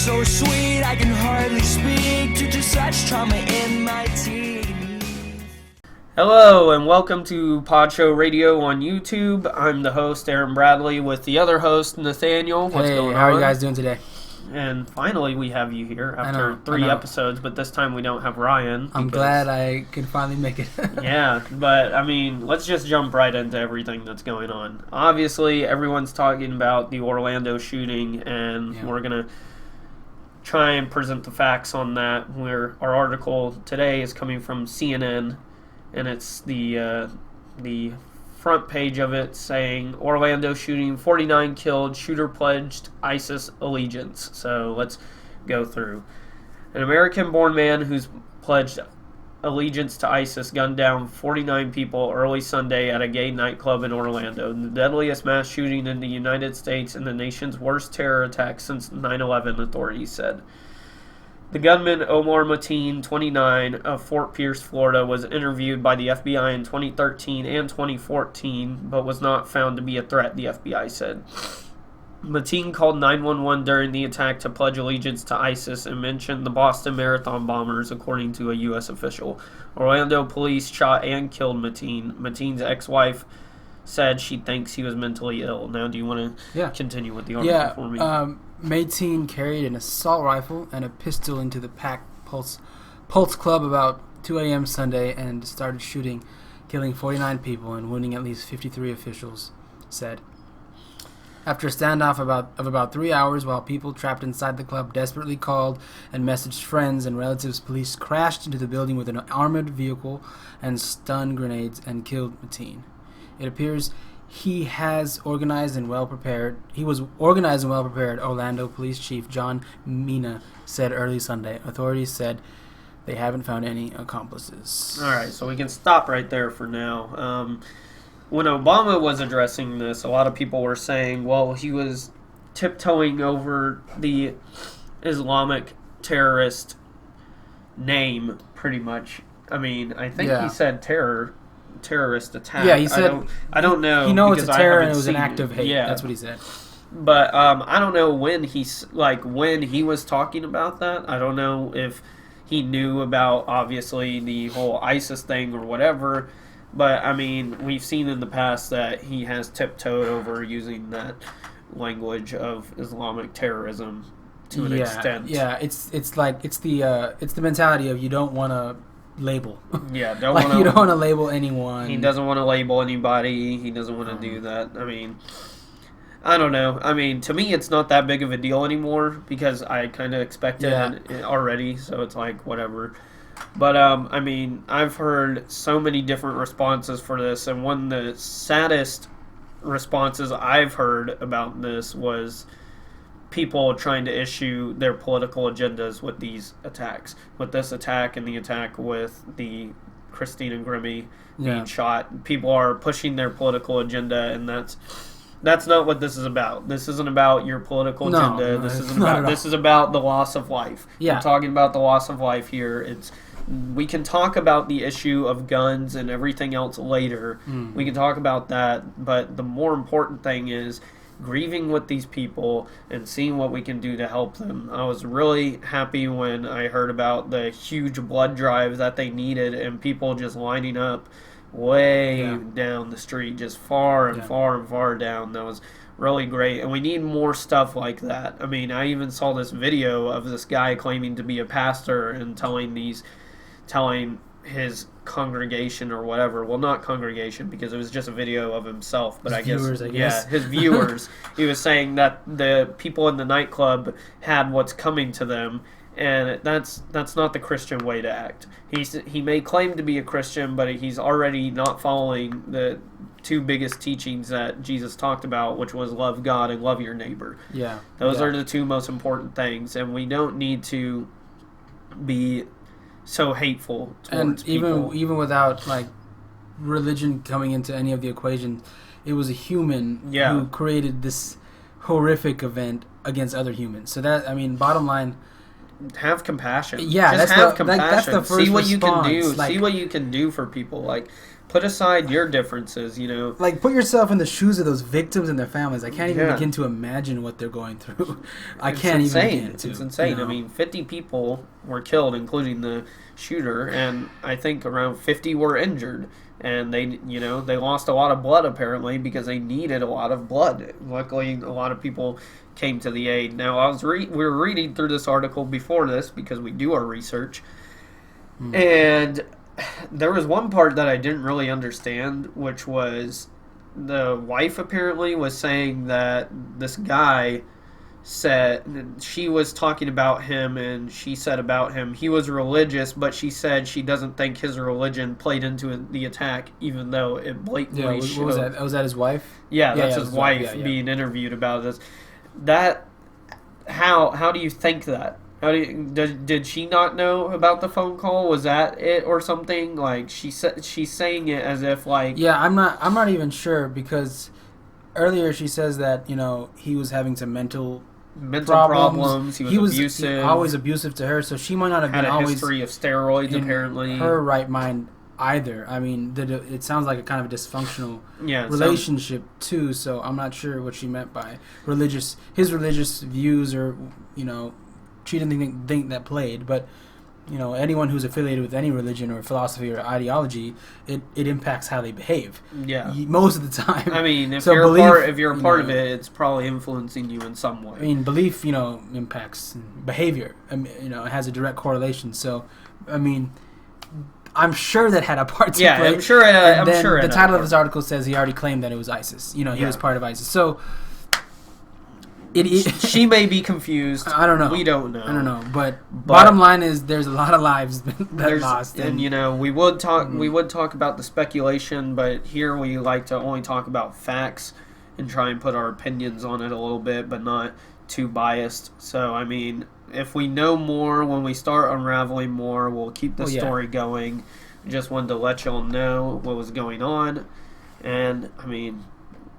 so sweet, I can hardly speak due to such trauma in my teeth. Hello and welcome to Podshow Radio on YouTube. I'm the host, Aaron Bradley, with the other host, Nathaniel. What's going on? How are you guys doing today? And finally we have you here after three episodes, but this time we don't have Ryan. I'm glad I could finally make it. Yeah, but I mean, let's just jump right into everything that's going on. Obviously, everyone's talking about the Orlando shooting, and we're going to try and present the facts on that. Our article today is coming from CNN, and it's the front page of it saying Orlando shooting, 49 killed, shooter pledged ISIS allegiance. So let's go through. An American-born man who's pledged allegiance to ISIS gunned down 49 people early Sunday at a gay nightclub in Orlando, the deadliest mass shooting in the United States and the nation's worst terror attack since 9/11, authorities said. The gunman, Omar Mateen, 29, of Fort Pierce, Florida, was interviewed by the FBI in 2013 and 2014, but was not found to be a threat, the FBI said. Mateen called 911 during the attack to pledge allegiance to ISIS and mentioned the Boston Marathon bombers, according to a U.S. official. Orlando police shot and killed Mateen. Mateen's ex-wife said she thinks he was mentally ill. Now, do you want to continue with the article for me? Mateen carried an assault rifle and a pistol into the packed Pulse Club about 2 a.m. Sunday and started shooting, killing 49 people and wounding at least 53, officials said. After a standoff of about 3 hours while people trapped inside the club desperately called and messaged friends and relatives, police crashed into the building with an armored vehicle and stun grenades and killed Mateen. It appears he was organized and well prepared, Orlando Police Chief John Mina said early Sunday. Authorities said they haven't found any accomplices. All right, so we can stop right there for now. When Obama was addressing this, a lot of people were saying, well, he was tiptoeing over the Islamic terrorist name, pretty much. I mean, I think he said terrorist attack. Yeah, he said. I don't know. He knows it's a terror and it was an act of hate. Yeah, that's what he said. But I don't know when he was talking about that. I don't know if he knew about obviously the whole ISIS thing or whatever. But I mean, we've seen in the past that he has tiptoed over using that language of Islamic terrorism to an extent. Yeah, it's the mentality of you don't want to label. Yeah, you don't want to label anyone. He doesn't want to label anybody. He doesn't want to do that. I mean, I don't know. I mean, to me, it's not that big of a deal anymore because I kind of expected it already. So it's like whatever. But I mean, I've heard so many different responses for this, and one of the saddest responses I've heard about this was people trying to issue their political agendas with these attacks. With this attack and the attack with the Christina Grimmie being shot, people are pushing their political agenda, and that's not what this is about. This isn't about your political agenda. This is about the loss of life. Yeah. We're talking about the loss of life here. We can talk about the issue of guns and everything else later. We can talk about that, but the more important thing is grieving with these people and seeing what we can do to help them. I was really happy when I heard about the huge blood drive that they needed and people just lining up way down the street, just far and far and far down. That was really great, and we need more stuff like that. I mean, I even saw this video of this guy claiming to be a pastor and telling his congregation or whatever, well, not congregation because it was just a video of himself, but I guess his viewers, he was saying that the people in the nightclub had what's coming to them, and that's not the Christian way to act. He may claim to be a Christian, but he's already not following the two biggest teachings that Jesus talked about, which was love God and love your neighbor. Yeah. Those are the two most important things, and we don't need to be so hateful towards people. And even without like religion coming into any of the equation, it was a human who created this horrific event against other humans. So that, I mean, bottom line, have compassion. Yeah, just have compassion. That's the first See what response. You can do. See what you can do for people. Like, Put aside your differences, you know. Like, put yourself in the shoes of those victims and their families. I can't even begin to imagine what they're going through. I can't even begin to. It's insane. You know? I mean, 50 people were killed, including the shooter, and I think around 50 were injured. And they lost a lot of blood, apparently, because they needed a lot of blood. Luckily, a lot of people came to the aid. Now, we were reading through this article before this, because we do our research, and there was one part that I didn't really understand, which was the wife apparently was saying that this guy said, she was talking about him, and she said about him, he was religious, but she said she doesn't think his religion played into the attack, even though it blatantly showed. What was that? Was that his wife? Yeah, that's his wife being interviewed about this. That, how do you think that? Did she not know about the phone call? Was that it or something? Like, she's saying it as if like... Yeah, I'm not even sure, because earlier she says that, you know, he was having some mental problems. He was abusive. Always abusive to her, so she might not have been always... Had a history of steroids, apparently. Her right mind either. I mean, it sounds like a kind of a dysfunctional relationship too, so I'm not sure what she meant by his religious views, or, you know, she didn't think that played, but, you know, anyone who's affiliated with any religion or philosophy or ideology, it impacts how they behave. Yeah. Most of the time. I mean, if you're a part of it, it's probably influencing you in some way. I mean, belief, you know, impacts behavior. I mean, you know, it has a direct correlation. So, I mean, I'm sure that had a part to play. Yeah, I'm sure. The title of this article says he already claimed that it was ISIS. You know, he was part of ISIS. So, she may be confused. I don't know. We don't know. I don't know. But bottom line is, there's a lot of lives that lost. And you know, we would talk about the speculation, but here we like to only talk about facts and try and put our opinions on it a little bit, but not too biased. So, I mean, if we know more, when we start unraveling more, we'll keep the story going. Just wanted to let y'all know what was going on. And, I mean,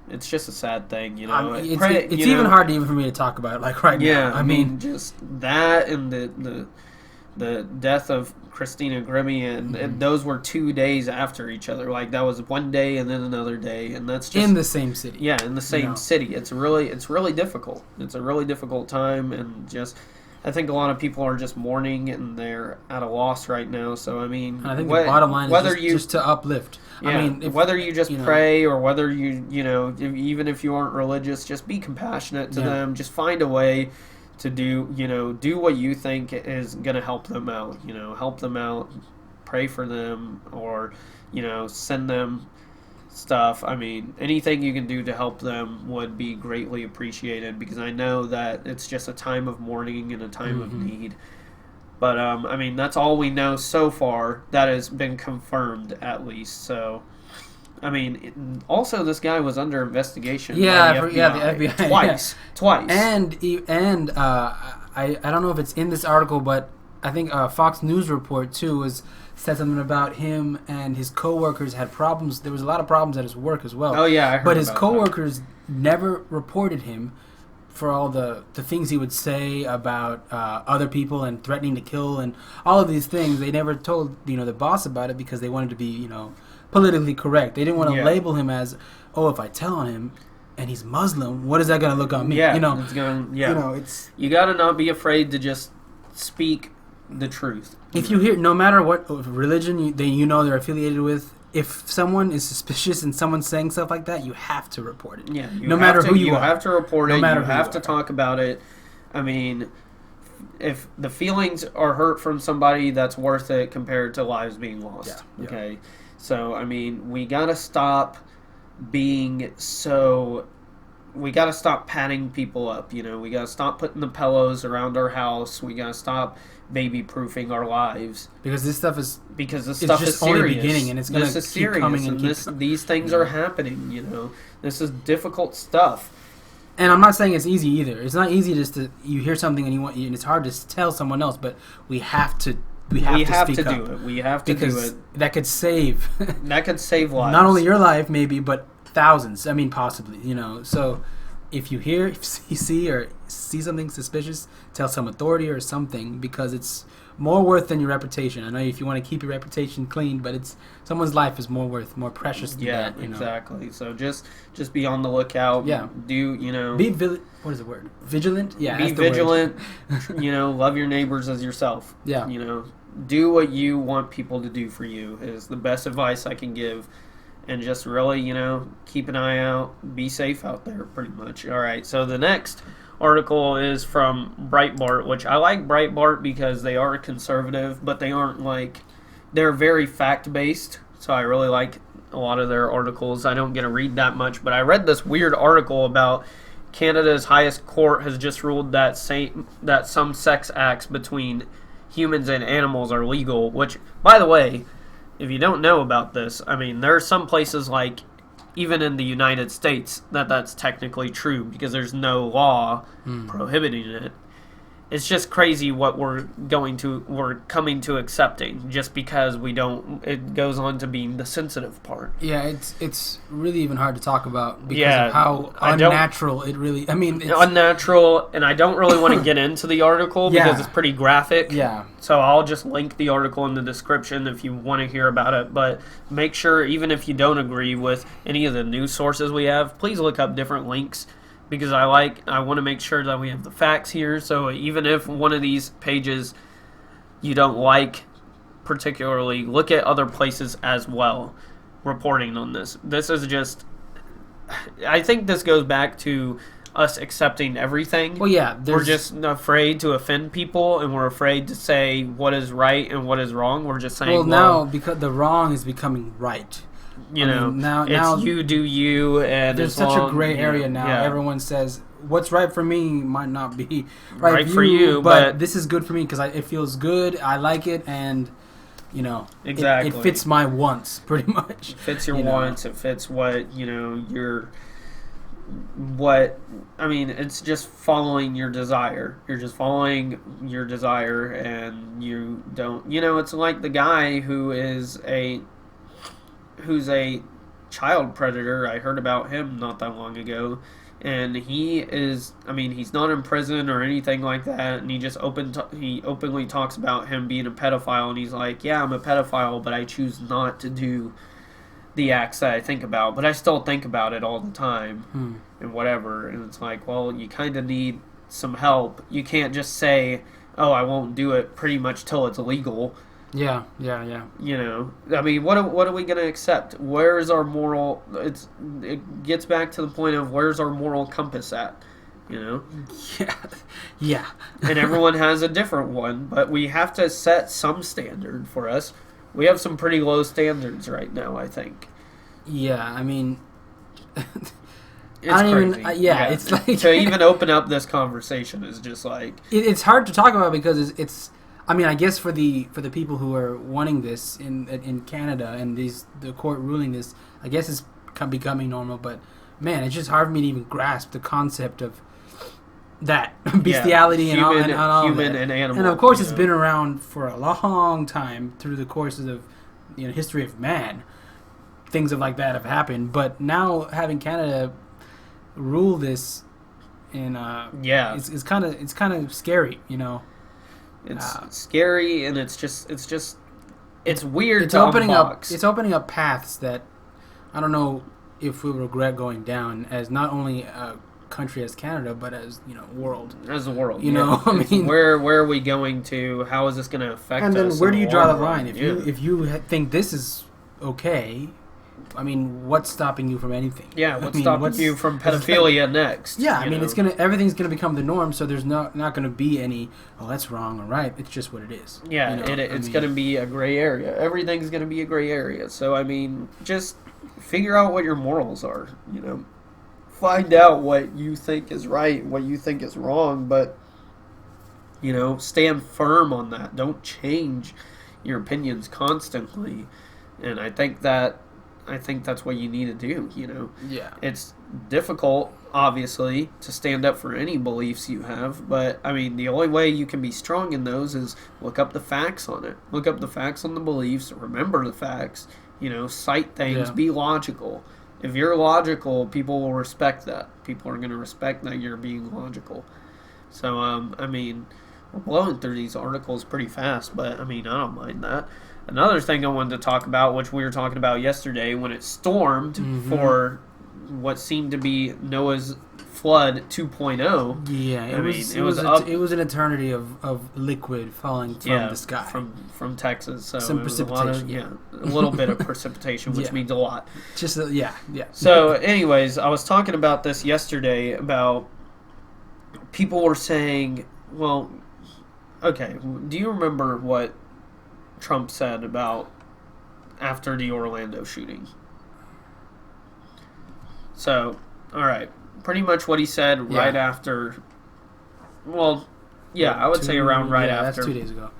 it's just a sad thing, you know. It's even hard for me to talk about it, like, right now. Yeah, I mean, just that and the death of Christina Grimmie, and those were 2 days after each other. Like, that was one day and then another day, and that's just... in the same city. Yeah, in the same city. It's really difficult. It's a really difficult time, and just... I think a lot of people are just mourning, and they're at a loss right now. So, I mean... And I think the bottom line is just to uplift. Yeah, I mean, whether you just pray, or whether you know, even if you aren't religious, just be compassionate to them. Just find a way to do what you think is going to help them out. You know, help them out, pray for them, or, you know, send them stuff. I mean, anything you can do to help them would be greatly appreciated, because I know that it's just a time of mourning and a time of need. But, I mean, that's all we know so far. That has been confirmed, at least. So, I mean, also this guy was under investigation by the FBI. Twice. And I don't know if it's in this article, but I think Fox News report, too, said something about him and his coworkers had problems. There was a lot of problems at his work as well. Oh, yeah, I heard But his about coworkers never reported him for all the things he would say about other people and threatening to kill and all of these things. They never told, you know, the boss about it, because they wanted to be, you know, politically correct. They didn't want to label him as, oh, if I tell on him and he's Muslim, what is that going to look on me? Yeah, you know, you got to not be afraid to just speak the truth. If you hear, no matter what religion they're affiliated with, if someone is suspicious and someone's saying stuff like that, you have to report it. Yeah, no matter who you are. You have to report it. You have to are. talk about it. I mean, if the feelings are hurt from somebody, that's worth it compared to lives being lost. Yeah. Okay? So, I mean, we got to stop being so... We got to stop patting people up, you know. We got to stop putting the pillows around our house. We got to stop baby-proofing our lives. Because this stuff is serious. Only beginning, and it's going to keep coming. And these things are happening, you know. This is difficult stuff. And I'm not saying it's easy either. It's not easy just to... You hear something and it's hard to tell someone else, but we have to... We have to do it. We have to do it. That could save... That could save lives. Not only your life, maybe, but... thousands. I mean, possibly, you know. So, if you hear, see something suspicious, tell some authority or something, because it's more worth than your reputation. I know if you want to keep your reputation clean, but it's someone's life is more worth, more precious than that. Exactly. So just be on the lookout. Yeah. What is the word? Vigilant? Yeah. Be vigilant. Love your neighbors as yourself. Yeah. Do what you want people to do for you is the best advice I can give. And just really, keep an eye out. Be safe out there, pretty much. All right, so the next article is from Breitbart, which I like Breitbart because they are conservative, but they aren't they're very fact-based, so I really like a lot of their articles. I don't get to read that much, but I read this weird article about Canada's highest court has just ruled that some sex acts between humans and animals are legal, which, by the way, if you don't know about this, there are some places even in the United States that's technically true because there's no law prohibiting it. It's just crazy what we're coming to accepting just because it goes on to being the sensitive part. Yeah, it's really even hard to talk about because of how unnatural it really, it's unnatural, and I don't really want to get into the article because it's pretty graphic. Yeah. So I'll just link the article in the description if you want to hear about it, but make sure, even if you don't agree with any of the news sources we have, please look up different links. Because I want to make sure that we have the facts here. So even if one of these pages you don't like particularly, look at other places as well reporting on this. This is just, I think this goes back to us accepting everything. Well, yeah. We're just afraid to offend people, and we're afraid to say what is right and what is wrong. We're just saying, well, now because the wrong is becoming right. Now it's you do you, and there's such a gray area now. Yeah. Everyone says what's right for me might not be right for you, but this is good for me because it feels good. I like it, and exactly it fits my wants pretty much. It fits your wants. It fits what your. What it's just following your desire. You're just following your desire, and you don't. It's like the guy who's a child predator. I heard about him not that long ago, and he's not in prison or anything like that, and he just openly talks about him being a pedophile, and he's like, yeah, I'm a pedophile, but I choose not to do the acts that I think about, but I still think about it all the time and whatever. And it's like, well, you kind of need some help. You can't just say, oh, I won't do it pretty much till it's illegal. Yeah. What are we going to accept? Where's our moral? It gets back to the point of where's our moral compass at? Yeah. And everyone has a different one, but we have to set some standard for us. We have some pretty low standards right now, I think. Yeah, it's crazy. It's like to even open up this conversation is just like it's hard to talk about because it's. I guess for the people who are wanting this in Canada and the court ruling this, I guess it's becoming normal. But man, it's just hard for me to even grasp the concept of that bestiality and all human that. And animal. And of course, it's been around for a long time through the courses of history of man. Things like that have happened, but now having Canada rule this, it's kind of scary, It's scary, and it's weird. It's opening up paths that I don't know if we'll regret going down as not only a country as Canada, but as world. As a world, where are we going to? How is this going to affect us? And then where do you draw the line? If you think this is okay, what's stopping you from anything? Yeah, what's stopping you from pedophilia next? Yeah, everything's gonna become the norm, so there's not gonna be any, oh, that's wrong or right. It's just what it is. Yeah, it's gonna be a gray area. Everything's gonna be a gray area. So just figure out what your morals are. Find out what you think is right, what you think is wrong, but stand firm on that. Don't change your opinions constantly. And I think that's what you need to do, Yeah. It's difficult, obviously, to stand up for any beliefs you have, but, the only way you can be strong in those is look up the facts on it. Look up the facts on the beliefs, remember the facts, cite things, be logical. If you're logical, people will respect that. People are going to respect that you're being logical. So, we're blowing through these articles pretty fast, but I mean, I don't mind that. Another thing I wanted to talk about, which we were talking about yesterday, when it stormed for what seemed to be Noah's Flood 2.0. Yeah, it was an eternity of liquid falling from the sky. From Texas. So some it was precipitation. a little bit of precipitation, which means a lot. Just So, anyways, I was talking about this yesterday about people were saying, well, okay, do you remember what Trump said about after the Orlando shooting? So, all right. Pretty much what he said right after. Well, I would say around after. That's 2 days ago.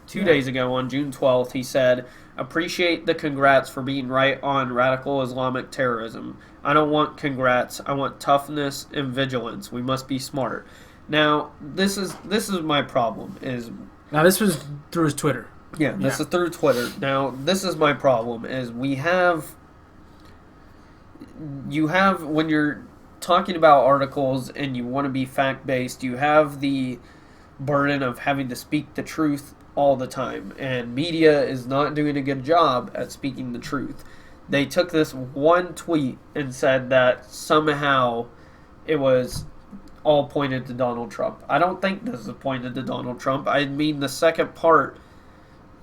2 days ago, on June 12th, he said, "Appreciate the congrats for being right on radical Islamic terrorism. I don't want congrats. I want toughness and vigilance. We must be smart." Now, this is my problem. Now, this was through his Twitter. Yeah, this is through Twitter. Now, this is my problem. You have when you're talking about articles and you want to be fact-based, you have the burden of having to speak the truth all the time, and media is not doing a good job at speaking the truth. They took this one tweet and said that somehow it was all pointed to Donald Trump. I don't think this is pointed to Donald Trump. I mean, the second part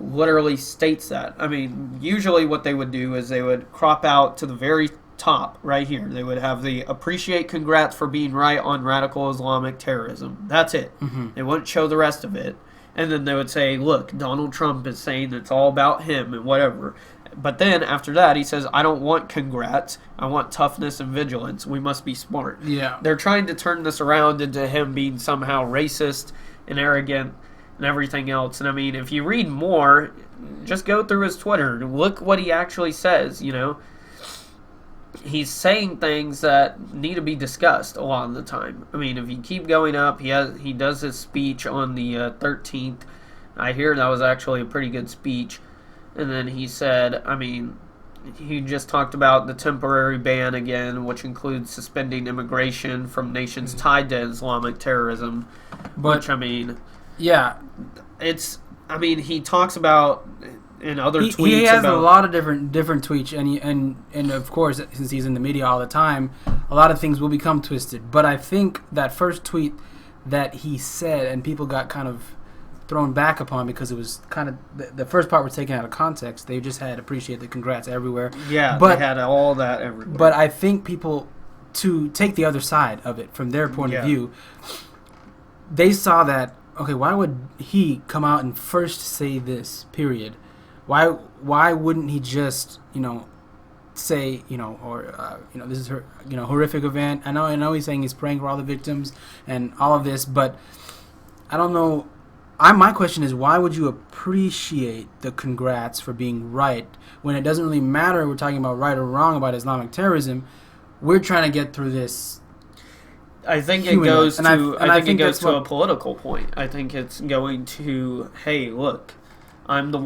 literally states that. I mean, usually what they would do is they would crop out to the very top right here. They would have the "appreciate congrats for being right on radical Islamic terrorism." That's it. They wouldn't show the rest of it. And then they would say, look, Donald Trump is saying it's all about him and whatever. But then after that, he says, "I don't want congrats. I want toughness and vigilance. We must be smart." Yeah. They're trying to turn this around into him being somehow racist and arrogant and everything else. And I mean, if you read more, just go through his Twitter. Look what he actually says, He's saying things that need to be discussed a lot of the time. I mean, if you keep going up, he does his speech on the 13th. I hear that was actually a pretty good speech. And then he said, he just talked about the temporary ban again, which includes suspending immigration from nations tied to Islamic terrorism. But, he talks about in other tweets. He has a lot of different tweets, and of course, since he's in the media all the time, a lot of things will become twisted. But I think that first tweet that he said, and people got kind of thrown back upon because it was kind of the first part was taken out of context. They just had "appreciate the congrats" everywhere. Yeah, they had all that everywhere. But I think people, to take the other side of it from their point of view, they saw that, okay, why would he come out and first say this, period? Why wouldn't he just, say, this is her, horrific event. I know he's saying he's praying for all the victims and all of this, but I don't know. My question is, why would you appreciate the congrats for being right when it doesn't really matter? We're talking about right or wrong about Islamic terrorism. We're trying to get through this. I think it goes to a political point. I think it's going to, hey, look, I'm the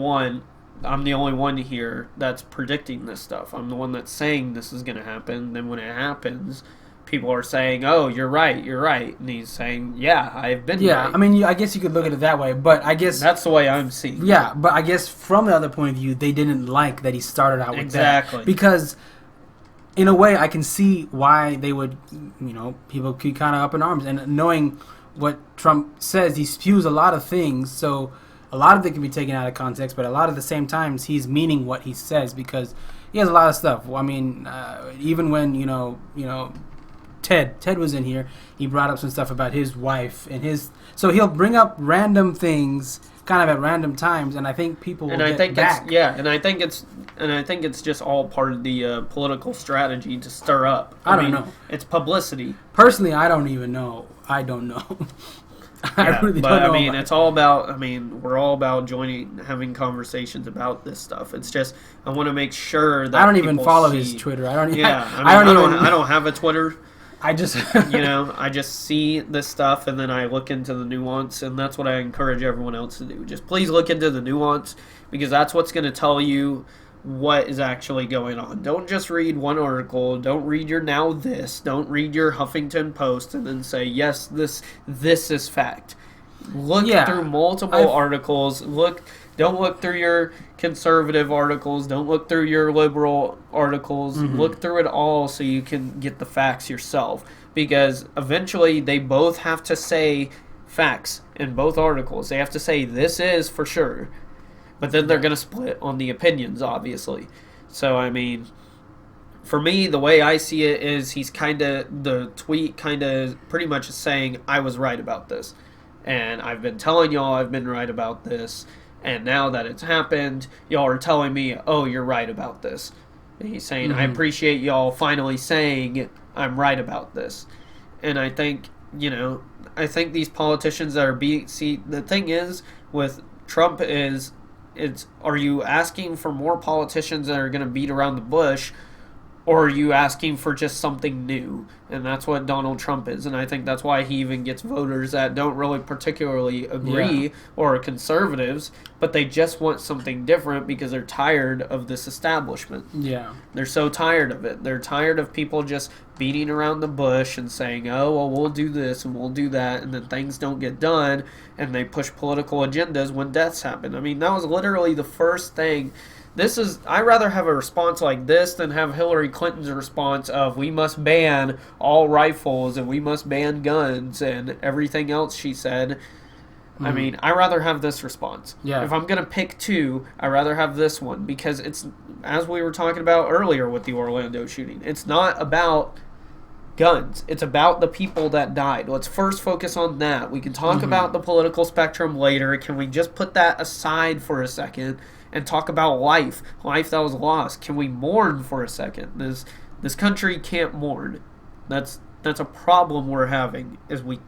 only one here that's predicting this stuff. I'm the one that's saying this is going to happen. Then when it happens, people are saying, "Oh, you're right." And he's saying, "Yeah, I've been right." Yeah, I guess you could look at it that way, but I guess that's the way I'm seeing it. Yeah, but I guess from the other point of view, they didn't like that he started out with that. Because in a way, I can see why they would, people could kind of up in arms. And knowing what Trump says, he spews a lot of things, so a lot of it can be taken out of context, but a lot of the same times he's meaning what he says because he has a lot of stuff. Even when, Ted was in here, he brought up some stuff about his wife and so he'll bring up random things kind of at random times, and I think people will get back. And I think it's just all part of the political strategy to stir up. I don't know. It's publicity. Personally, I don't even know. I don't know. I really don't know. It's all about. We're all about having conversations about this stuff. It's just I want to make sure that I don't even follow his Twitter. I don't have a Twitter. I just I just see this stuff and then I look into the nuance, and that's what I encourage everyone else to do. Just please look into the nuance, because that's what's going to tell you what is actually going on. Don't just read one article. Don't read your Now This. Don't read your Huffington Post and then say, yes, this is fact. Look through multiple articles. Don't look through your conservative articles. Don't look through your liberal articles. Look through it all so you can get the facts yourself. Because eventually they both have to say facts in both articles. They have to say this is for sure. But then they're going to split on the opinions, obviously. So, I mean, for me, the way I see it is the tweet kind of pretty much is saying, I was right about this. And I've been telling y'all I've been right about this. And now that it's happened, y'all are telling me, oh, you're right about this. And he's saying, I appreciate y'all finally saying I'm right about this. And I think, these politicians that are the thing is with Trump is, are you asking for more politicians that are going to beat around the bush, or are you asking for just something new? And that's what Donald Trump is. And I think that's why he even gets voters that don't really particularly agree or are conservatives, but they just want something different because they're tired of this establishment. Yeah. They're so tired of it. They're tired of people just beating around the bush and saying, oh, well, we'll do this and we'll do that, and then things don't get done, and they push political agendas when deaths happen. I mean, that was literally the first thing. I'd rather have a response like this than have Hillary Clinton's response of we must ban all rifles and we must ban guns and everything else she said. I mean, I'd rather have this response. Yeah. If I'm going to pick two, I'd rather have this one because it's, as we were talking about earlier with the Orlando shooting, it's not about guns. It's about the people that died. Let's first focus on that. We can talk about the political spectrum later. Can we just put that aside for a second and talk about life that was lost? Can we mourn for a second? This country can't mourn. That's a problem we're having, is we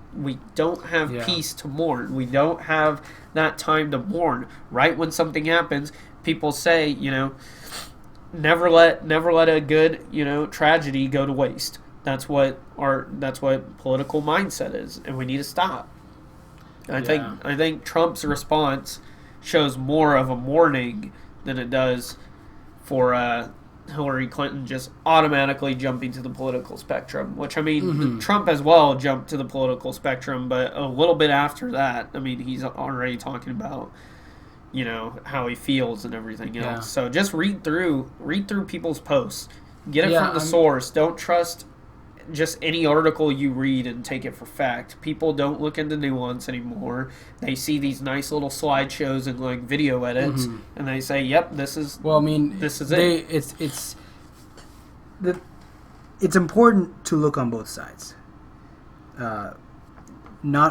don't have peace to mourn. We don't have that time to mourn. Right when something happens, people say, never let a good, tragedy go to waste. That's what political mindset is, and we need to stop. I think Trump's response shows more of a mourning than it does for Hillary Clinton just automatically jumping to the political spectrum, which, I mean, Trump as well jumped to the political spectrum, but a little bit after that, I mean, he's already talking about, how he feels and everything else. Yeah. So just read through people's posts. Get it from the source. Don't trust just any article you read and take it for fact. People don't look into nuance anymore. They see these nice little slideshows and like video edits, and they say, "Yep, this is." Well, I mean, this is it. It's important to look on both sides. Not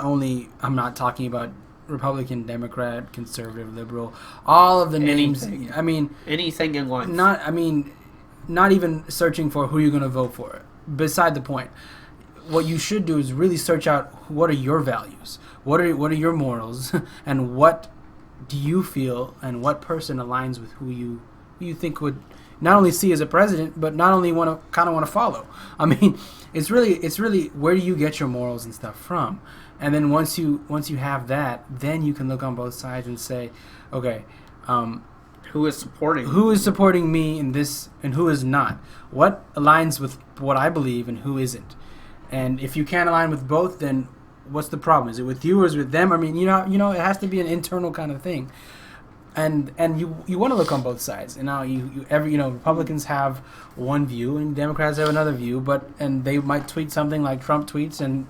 only, I'm not talking about Republican, Democrat, conservative, liberal, all of the names. Anything. I mean, anything in life. Not even searching for who you're going to vote for. Beside the point, what you should do is really search out what are your values, what are your morals, and what do you feel, and what person aligns with who you think would not only see as a president, but not only want to follow. I mean, it's really where do you get your morals and stuff from, and then once you have that, then you can look on both sides and say, okay. Who is supporting me in this, and who is not? What aligns with what I believe, and who isn't? And if you can't align with both, then what's the problem? Is it with you or is it with them? I mean, it has to be an internal kind of thing. And you want to look on both sides. And now Republicans have one view and Democrats have another view, and they might tweet something like Trump tweets, and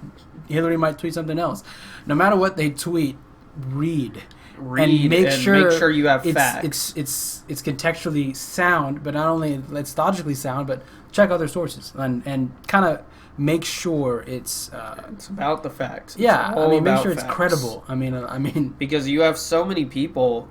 Hillary might tweet something else. No matter what they tweet, read and make sure you have facts. It's contextually sound, but not only it's logically sound, but check other sources and kind of make sure it's about the facts. Yeah, I mean, make sure it's credible. I mean, because you have so many people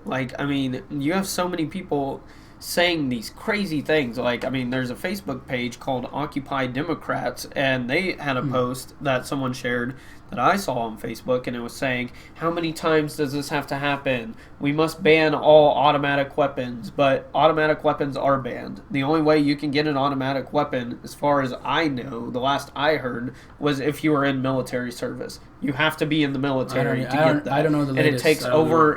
saying these crazy things. Like, I mean, there's a Facebook page called Occupy Democrats, and they had a post that someone shared that I saw on Facebook, and it was saying, how many times does this have to happen? We must ban all automatic weapons, but automatic weapons are banned. The only way you can get an automatic weapon, as far as I know, the last I heard, was if you were in military service. You have to be in the military to get that. I don't know the latest. And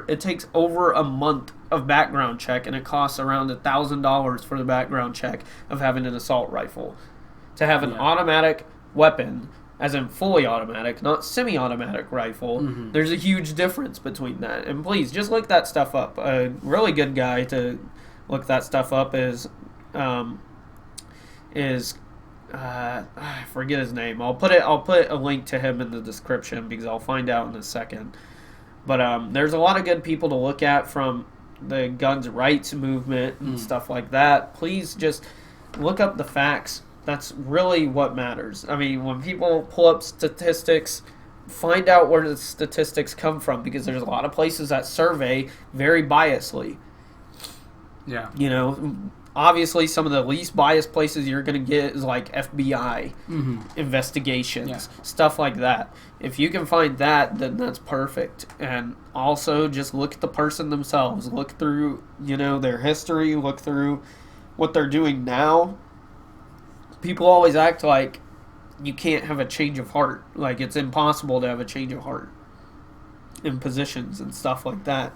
it takes over a month of background check, and it costs around $1,000 for the background check of having an assault rifle. To have an automatic weapon, as in fully automatic, not semi-automatic rifle. Mm-hmm. There's a huge difference between that. And please, just look that stuff up. A really good guy to look that stuff up is I forget his name. I'll put a link to him in the description because I'll find out in a second. But there's a lot of good people to look at from the guns rights movement and stuff like that. Please just look up the facts. That's really what matters. I mean, when people pull up statistics, find out where the statistics come from, because there's a lot of places that survey very biasly. Yeah. You know, obviously some of the least biased places you're going to get is like FBI investigations, stuff like that. If you can find that, then that's perfect. And also just look at the person themselves. Look through, you know, their history. Look through what they're doing now. People always act like you can't have a change of heart. Like it's impossible to have a change of heart in positions and stuff like that.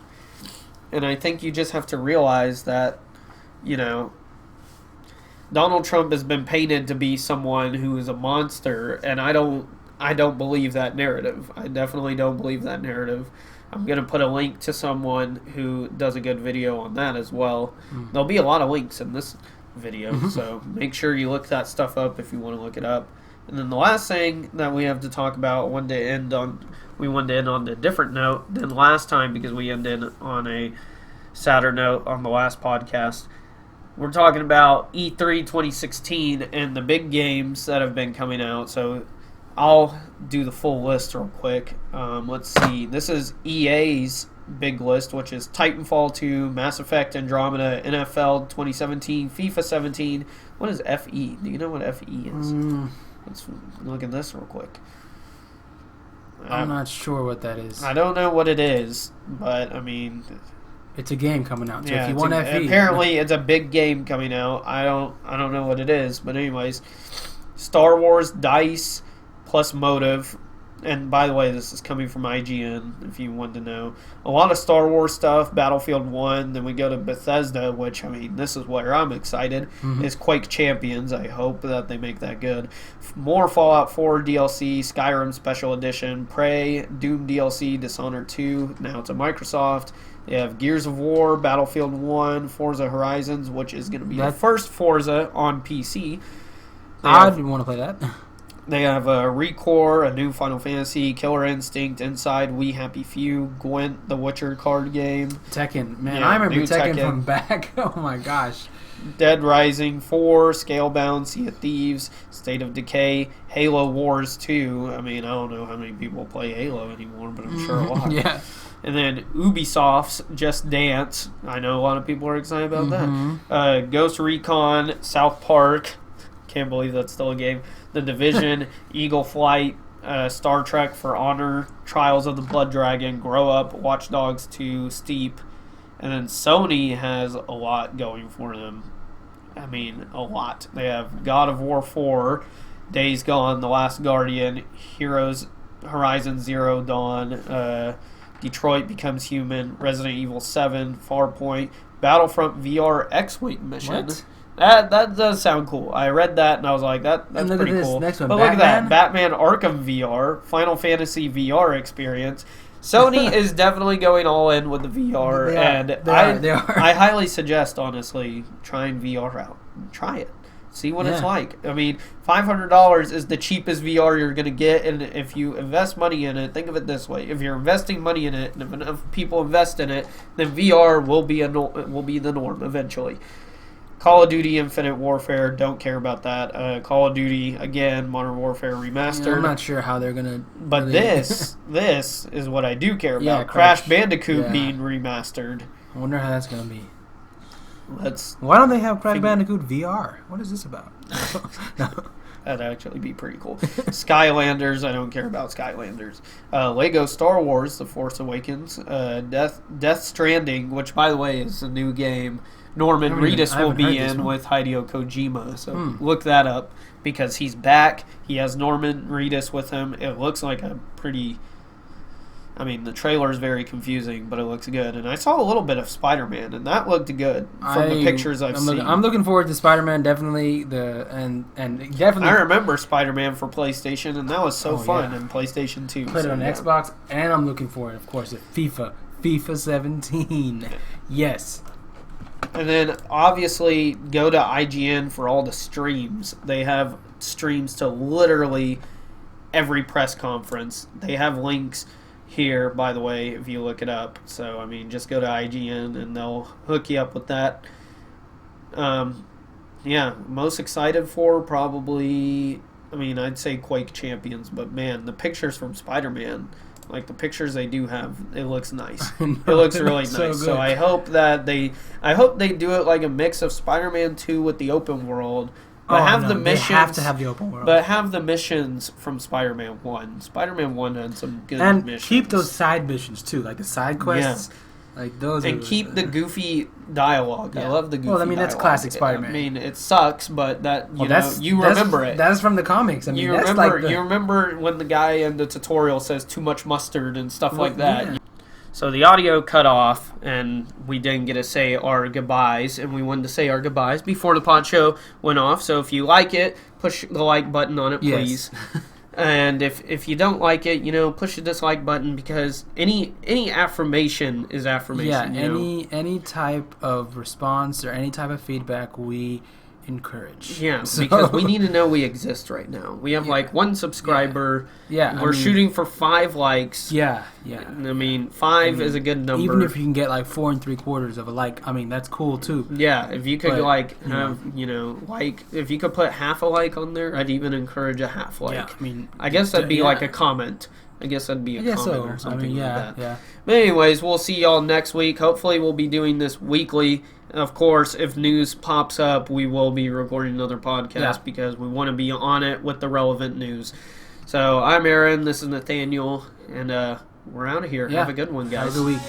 And I think you just have to realize that, you know, Donald Trump has been painted to be someone who is a monster, and I don't believe that narrative. I definitely don't believe that narrative. I'm going to put a link to someone who does a good video on that as well. There'll be a lot of links in this video, so make sure you look that stuff up if you want to look it up. And then the last thing that we have to talk about, we wanted to end on a different note than last time, because we ended on a sadder note on the last podcast. We're talking about E3 2016 and the big games that have been coming out. So I'll do the full list real quick. Let's see. This is EA's big list, which is Titanfall 2, Mass Effect Andromeda, NFL 2017, FIFA 17. What is FE? Do you know what FE is? Let's look at this real quick. I'm not sure what that is. I don't know what it is, but I mean, it's a game coming out. So yeah, if you want FE, apparently it's a big game coming out. I don't know what it is, but anyways, Star Wars Dice plus Motive. And by the way, this is coming from IGN, if you want to know. A lot of Star Wars stuff, Battlefield 1. Then we go to Bethesda, which, I mean, this is where I'm excited, is Quake Champions. I hope that they make that good. More Fallout 4 DLC, Skyrim Special Edition, Prey, Doom DLC, Dishonored 2. Now it's a Microsoft. They have Gears of War, Battlefield 1, Forza Horizons, which is going to be the first Forza on PC. I'd want to play that. They have a Recore, a new Final Fantasy, Killer Instinct, Inside, We Happy Few, Gwent, the Witcher card game. Tekken. Man, I remember Tekken from back. Oh my gosh. Dead Rising 4, Scalebound, Sea of Thieves, State of Decay, Halo Wars 2. I mean, I don't know how many people play Halo anymore, but I'm sure a lot. Yeah. And then Ubisoft's Just Dance. I know a lot of people are excited about that. Ghost Recon, South Park. Can't believe that's still a game. The Division, Eagle Flight, Star Trek For Honor, Trials of the Blood Dragon, Grow Up, Watch Dogs 2, Steep. And then Sony has a lot going for them. I mean, a lot. They have God of War 4, Days Gone, The Last Guardian, Heroes, Horizon Zero Dawn, Detroit Becomes Human, Resident Evil 7, Farpoint, Battlefront VR X-Wing Mission. What? That does sound cool. I read that and I was like, that's pretty cool. Next one, but look at that, Batman Arkham VR, Final Fantasy VR experience. Sony is definitely going all in with the VR, They are. I highly suggest, honestly, trying VR out. Try it. See what it's like. I mean, $500 is the cheapest VR you're going to get, and if you invest money in it, think of it this way. If you're investing money in it, and if enough people invest in it, then VR will be the norm eventually. Call of Duty Infinite Warfare, don't care about that. Call of Duty, again, Modern Warfare Remastered. Yeah, I'm not sure how they're going to... But this is what I do care about. Crash Bandicoot being remastered. I wonder how that's going to be. Why don't they have Crash Bandicoot VR? What is this about? No. That'd actually be pretty cool. Skylanders, I don't care about Skylanders. Lego Star Wars, The Force Awakens. Death Stranding, which, by the way, is a new game. Norman Reedus will be in with Hideo Kojima, so look that up, because he's back. He has Norman Reedus with him. It looks like a pretty I mean, the trailer is very confusing, but it looks good. And I saw a little bit of Spider-Man, and that looked good from the pictures I've seen. I'm looking forward to Spider-Man, definitely. Definitely. I remember Spider-Man for PlayStation, and that was so fun in PlayStation 2. Played it on Xbox, and I'm looking forward, of course, to FIFA 17. Yes. And then, obviously, go to IGN for all the streams. They have streams to literally every press conference. They have links here, by the way, if you look it up. So, I mean, just go to IGN and they'll hook you up with that. Most excited for probably, I mean, I'd say Quake Champions, but man, the pictures from Spider-Man, like the pictures they do have, it looks nice. It looks really nice. So I hope that they do it like a mix of Spider-Man 2 with the open world. But the missions. They have to have the open world. But have the missions from Spider-Man 1. Spider-Man 1 had some good missions. And keep those side missions, too. Like the side quests. Yeah. Like those. And keep the goofy dialogue. Yeah. I love the goofy dialogue. Well, I mean, that's classic Spider-Man. I mean, it sucks, but you remember it. That's from the comics. I mean, you remember when the guy in the tutorial says too much mustard and stuff like that. Yeah. So the audio cut off, and we didn't get to say our goodbyes, and we wanted to say our goodbyes before the pod show went off. So if you like it, push the like button on it, please. Yes. And if you don't like it, push the dislike button, because any affirmation is affirmation. Yeah, any type of response or any type of feedback we encourage. Yeah, because we need to know we exist right now. We have like 1 subscriber. Yeah, we're shooting for 5 likes. Yeah. I mean, 5 is a good number. Even if you can get like 4 3/4 of a like, I mean, that's cool too. Yeah, if you could if you could put half a like on there, I'd even encourage a half like. Yeah, I mean, I guess that'd be like a comment. I guess that'd be a comment or something like that. Yeah. But anyways, we'll see y'all next week. Hopefully, we'll be doing this weekly. Of course, if news pops up, we will be recording another podcast because we want to be on it with the relevant news. So I'm Aaron. This is Nathaniel, and we're out of here. Yeah. Have a good one, guys. Have a good week.